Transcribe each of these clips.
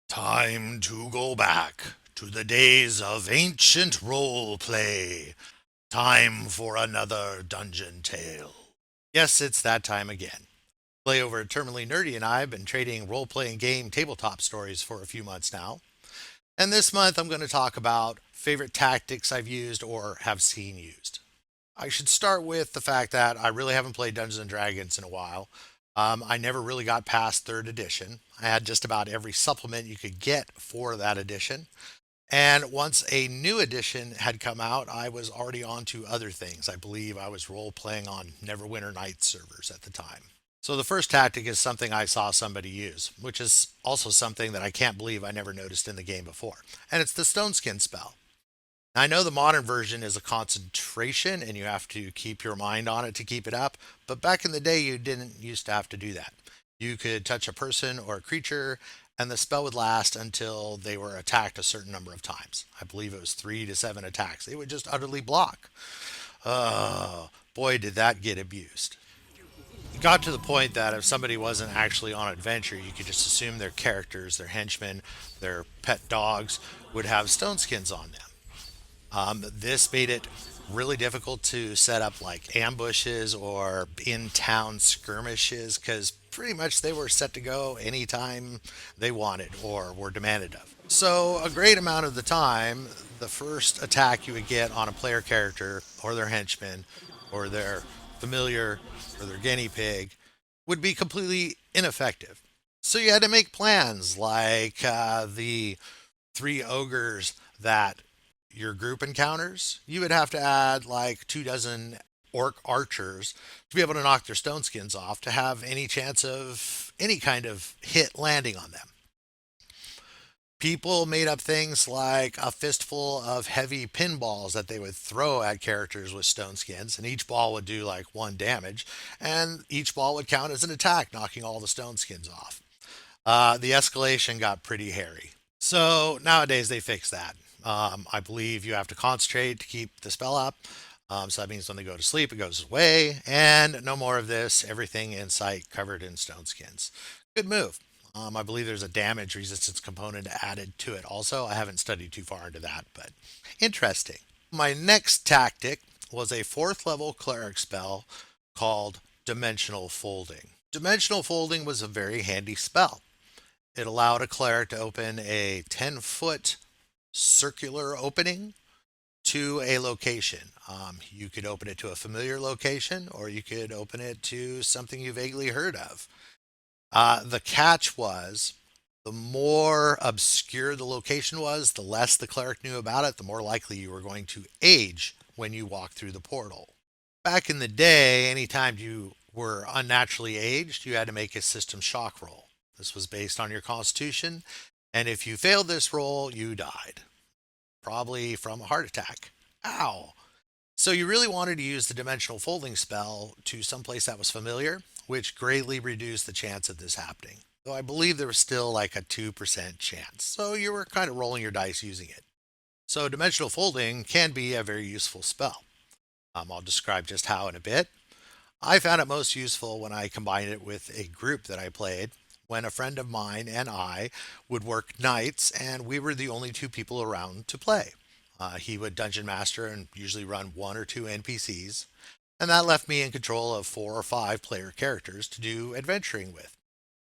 Time to go back to the days of ancient role play. Time for another dungeon tale. Yes, it's that time again. Play over at Terminally Nerdy and I have been trading role playing game tabletop stories for a few months now. And this month I'm going to talk about favorite tactics I've used or have seen used. I should start with the fact that I really haven't played Dungeons and Dragons in a while. I never really got past third edition. I had just about every supplement you could get for that edition. And once a new edition had come out, I was already on to other things. I believe I was role playing on Neverwinter Nights servers at the time. So the first tactic is something I saw somebody use, which is also something that I can't believe I never noticed in the game before. And it's the Stone Skin spell. I know the modern version is a concentration and you have to keep your mind on it to keep it up, but back in the day, you didn't used to have to do that. You could touch a person or a creature, and the spell would last until they were attacked a certain number of times. I believe it was 3 to 7 attacks. It would just utterly block. Oh, boy, did that get abused. It got to the point that if somebody wasn't actually on adventure, you could just assume their characters, their henchmen, their pet dogs would have stone skins on them. This made it really difficult to set up like ambushes or in town skirmishes because pretty much they were set to go anytime they wanted or were demanded of. So, a great amount of the time, the first attack you would get on a player character or their henchman or their familiar or their guinea pig would be completely ineffective. So, you had to make plans like the three ogres that your group encounters, you would have to add like 2 dozen orc archers to be able to knock their stone skins off to have any chance of any kind of hit landing on them. People made up things like a fistful of heavy pinballs that they would throw at characters with stone skins, and each ball would do like 1 damage, and each ball would count as an attack, knocking all the stone skins off. The escalation got pretty hairy. So nowadays they fix that. I believe you have to concentrate to keep the spell up. So that means when they go to sleep, it goes away, and no more of this. Everything in sight covered in stone skins. Good move. I believe there's a damage resistance component added to it also. I haven't studied too far into that, but interesting. My next tactic was a fourth level cleric spell called Dimensional Folding. Dimensional Folding was a very handy spell. It allowed a cleric to open a 10-foot circular opening to a location. You could open it to a familiar location or you could open it to something you vaguely heard of. The catch was the more obscure the location was, the less the cleric knew about it, the more likely you were going to age when you walked through the portal. Back in the day, anytime you were unnaturally aged, you had to make a system shock roll. This was based on your constitution, and if you failed this roll, you died, probably from a heart attack. Ow! So you really wanted to use the dimensional folding spell to someplace that was familiar, which greatly reduced the chance of this happening. Though I believe there was still like a 2% chance. So you were kind of rolling your dice using it. So dimensional folding can be a very useful spell. I'll describe just how in a bit. I found it most useful when I combined it with a group that I played, when a friend of mine and I would work nights and we were the only two people around to play. He would dungeon master and usually run 1 or 2 NPCs, and that left me in control of 4 or 5 player characters to do adventuring with.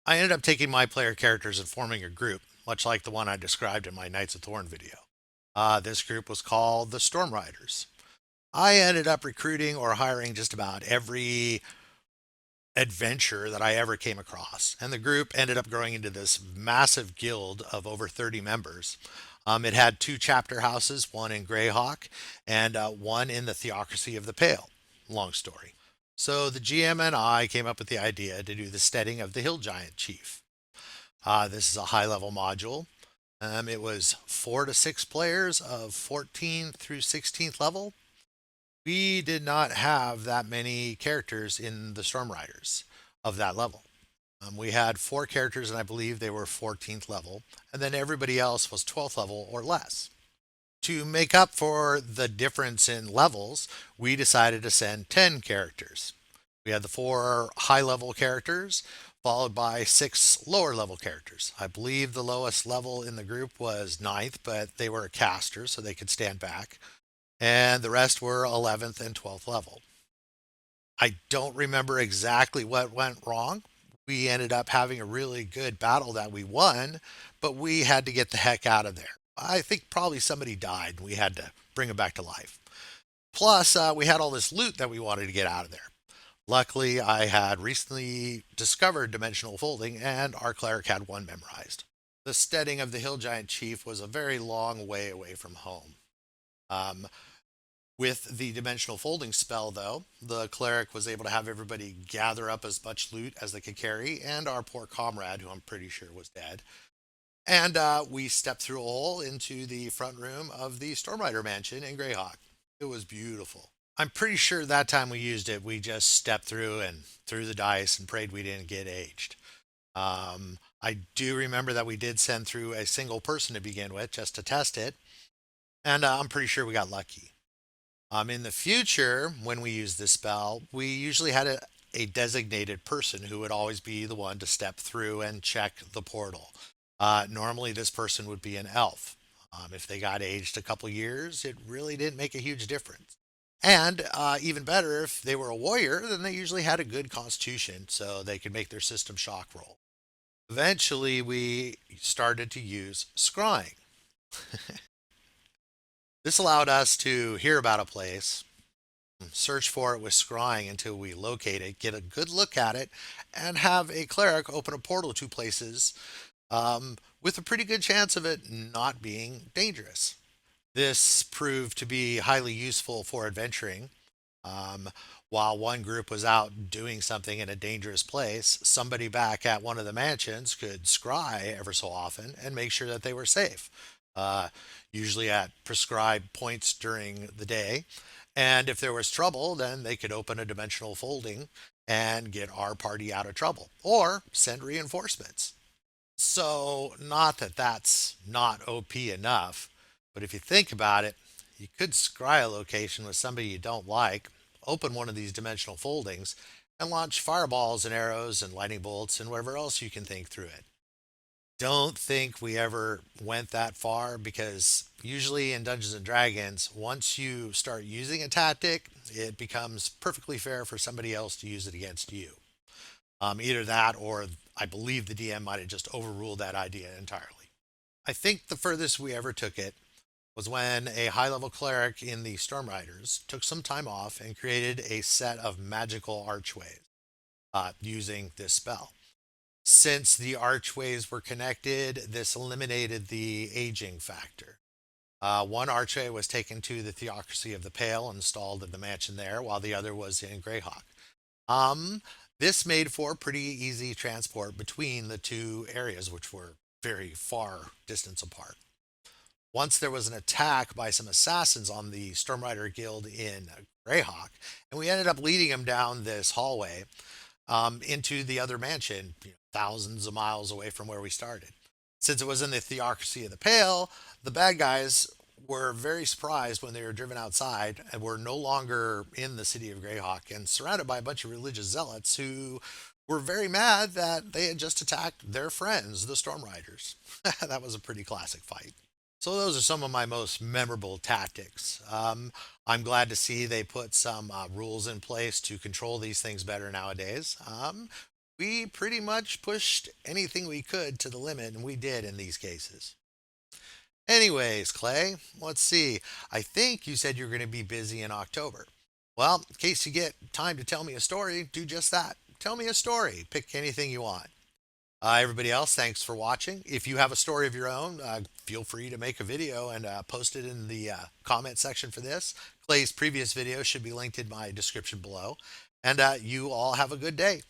I ended up taking my player characters and forming a group, much like the one I described in my Knights of Thorn video. This group was called the Storm Riders. I ended up recruiting or hiring just about every adventure that I ever came across. And the group ended up growing into this massive guild of over 30 members. It had 2 chapter houses, one in Greyhawk and one in the Theocracy of the Pale. Long story. So the GM and I came up with the idea to do the steading of the Hill Giant Chief. This is a high level module. It was 4 to 6 players of 14th through 16th level. We did not have that many characters in the Storm Riders of that level. We had 4 characters, and I believe they were 14th level, and then everybody else was 12th level or less. To make up for the difference in levels, we decided to send 10 characters. We had the 4 high level characters, followed by 6 lower level characters. I believe the lowest level in the group was ninth, but they were a caster, so they could stand back. And the rest were 11th and 12th level. I don't remember exactly what went wrong. We ended up having a really good battle that we won, but we had to get the heck out of there. I think probably somebody died and we had to bring him back to life. Plus, we had all this loot that we wanted to get out of there. Luckily, I had recently discovered dimensional folding, and our cleric had one memorized. The steading of the hill giant chief was a very long way away from home. Um, with the dimensional folding spell, though, the cleric was able to have everybody gather up as much loot as they could carry, and our poor comrade, who I'm pretty sure was dead. And we stepped through a hole into the front room of the Stormrider mansion in Greyhawk. It was beautiful. I'm pretty sure that time we used it, we just stepped through and threw the dice and prayed we didn't get aged. I do remember that we did send through a single person to begin with just to test it, and I'm pretty sure we got lucky. In the future, when we use this spell, we usually had a designated person who would always be the one to step through and check the portal. Normally, this person would be an elf. If they got aged a couple years, it really didn't make a huge difference. And even better, if they were a warrior, then they usually had a good constitution, so they could make their system shock roll. Eventually, we started to use scrying. This allowed us to hear about a place, search for it with scrying until we locate it, get a good look at it, and have a cleric open a portal to places with a pretty good chance of it not being dangerous. This proved to be highly useful for adventuring. Um, while one group was out doing something in a dangerous place, somebody back at one of the mansions could scry ever so often and make sure that they were safe, uh, usually at prescribed points during the day. And if there was trouble, then they could open a dimensional folding and get our party out of trouble or send reinforcements. So, not that that's not OP enough, but if you think about it, you could scry a location with somebody you don't like, open one of these dimensional foldings, and launch fireballs and arrows and lightning bolts and whatever else you can think through it. Don't think we ever went that far because usually in Dungeons and Dragons, once you start using a tactic, it becomes perfectly fair for somebody else to use it against you. Either that or I believe the DM might have just overruled that idea entirely. I think the furthest we ever took it was when a high level cleric in the Stormriders took some time off and created a set of magical archways using this spell. Since the archways were connected, this eliminated the aging factor. One archway was taken to the Theocracy of the Pale, installed in the mansion there, while the other was in Greyhawk. Um, this made for pretty easy transport between the two areas, which were very far distance apart. Once there was an attack by some assassins on the Stormrider Guild in Greyhawk, and we ended up leading them down this hallway into the other mansion, thousands of miles away from where we started. Since it was in the Theocracy of the Pale, the bad guys were very surprised when they were driven outside and were no longer in the city of Greyhawk and surrounded by a bunch of religious zealots who were very mad that they had just attacked their friends, the Stormriders. That was a pretty classic fight. So those are some of my most memorable tactics. I'm glad to see they put some rules in place to control these things better nowadays. We pretty much pushed anything we could to the limit, and we did in these cases. Anyways, Clay, let's see. I think you said you're going to be busy in October. Well, in case you get time to tell me a story, do just that. Tell me a story. Pick anything you want. Everybody else, thanks for watching. If you have a story of your own, feel free to make a video and post it in the comment section for this. Clay's previous video should be linked in my description below. And you all have a good day.